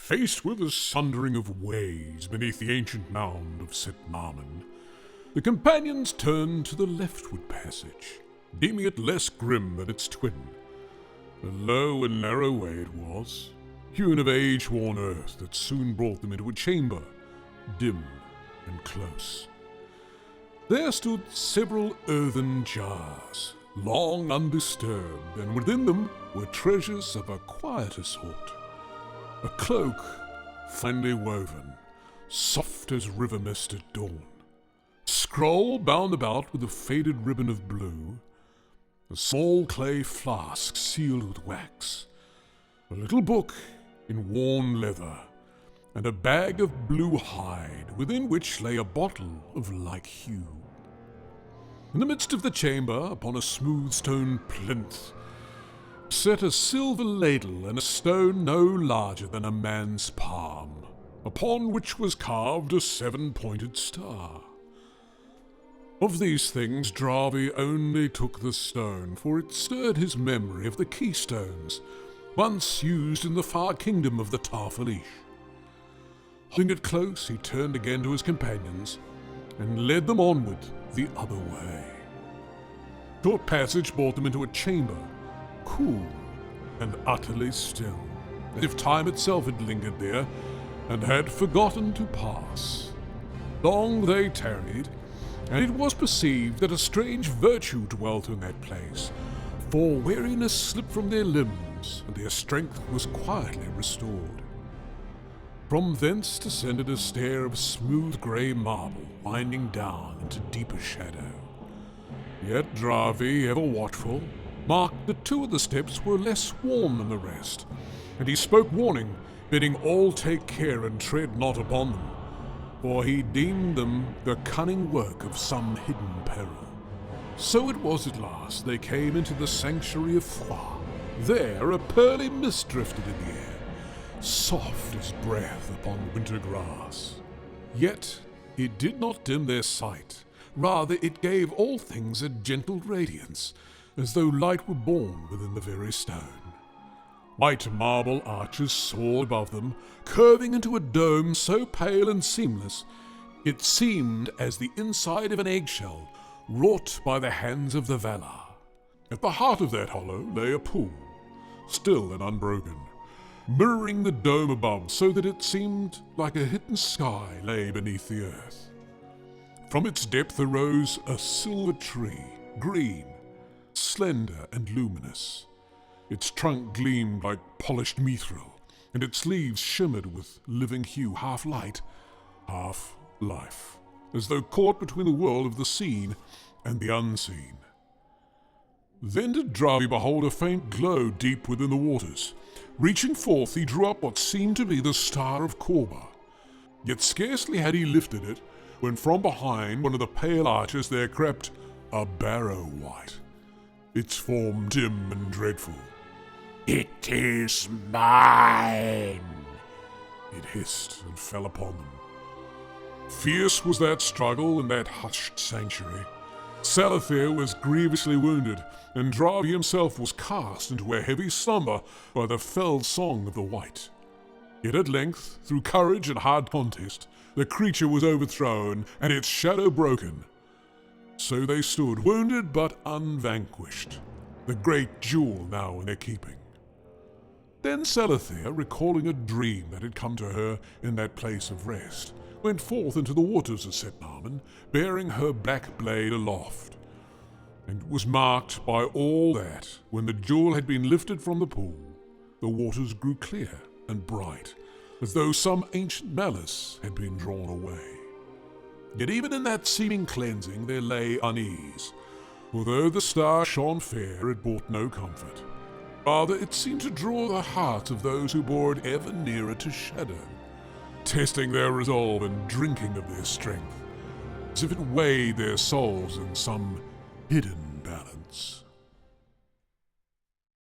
Faced with a sundering of ways beneath the ancient mound of Setnamen, the companions turned to the leftward passage, deeming it less grim than its twin. A low and narrow way it was, hewn of age-worn earth that soon brought them into a chamber, dim and close. There stood several earthen jars, long undisturbed, and within them were treasures of a quieter sort. A cloak, finely woven, soft as river mist at dawn. A scroll bound about with a faded ribbon of blue. A small clay flask sealed with wax. A little book in worn leather, and a bag of blue hide within which lay a bottle of like hue. In the midst of the chamber, upon a smooth stone plinth, set a silver ladle and a stone no larger than a man's palm, upon which was carved a 7-pointed star. Of these things Dravi only took the stone, for it stirred his memory of the keystones once used in the far kingdom of the Tarfalish. Holding it close, he turned again to his companions and led them onward the other way. Short passage brought them into a chamber, cool and utterly still, as if time itself had lingered there and had forgotten to pass. Long they tarried, and it was perceived that a strange virtue dwelt in that place, for weariness slipped from their limbs, and their strength was quietly restored. From thence descended a stair of smooth grey marble, winding down into deeper shadow. Yet Dravi, ever watchful, marked that 2 of the steps were less worn than the rest, and he spoke warning, bidding all take care and tread not upon them, for he deemed them the cunning work of some hidden peril. So it was at last they came into the sanctuary of Tharbad. There a pearly mist drifted in the air, soft as breath upon winter grass. Yet it did not dim their sight, rather it gave all things a gentle radiance, as though light were born within the very stone. White marble arches soared above them, curving into a dome so pale and seamless, it seemed as the inside of an eggshell wrought by the hands of the Valar. At the heart of that hollow lay a pool, still and unbroken, mirroring the dome above so that it seemed like a hidden sky lay beneath the earth. From its depth arose a silver tree, green, slender and luminous. Its trunk gleamed like polished mithril, and its leaves shimmered with living hue, half light, half life, as though caught between the world of the seen and the unseen. Then did Dravi behold a faint glow deep within the waters. Reaching forth, he drew up what seemed to be the Star of Corba. Yet scarcely had he lifted it, when from behind one of the pale arches there crept a barrow white, its form dim and dreadful. "It is mine," it hissed and fell upon them. Fierce was that struggle in that hushed sanctuary. Salathyr was grievously wounded, and Dravi himself was cast into a heavy slumber by the fell song of the White. Yet at length, through courage and hard contest, the creature was overthrown and its shadow broken. So they stood, wounded but unvanquished, the great jewel now in their keeping. Then Salathyr, recalling a dream that had come to her in that place of rest, went forth into the waters of Setnamen, bearing her black blade aloft. And it was marked by all that, when the jewel had been lifted from the pool, the waters grew clear and bright, as though some ancient malice had been drawn away. Yet even in that seeming cleansing there lay unease, for though the star shone fair, it brought no comfort. Rather, it seemed to draw the hearts of those who bore it ever nearer to shadow, testing their resolve and drinking of their strength, as if it weighed their souls in some hidden balance.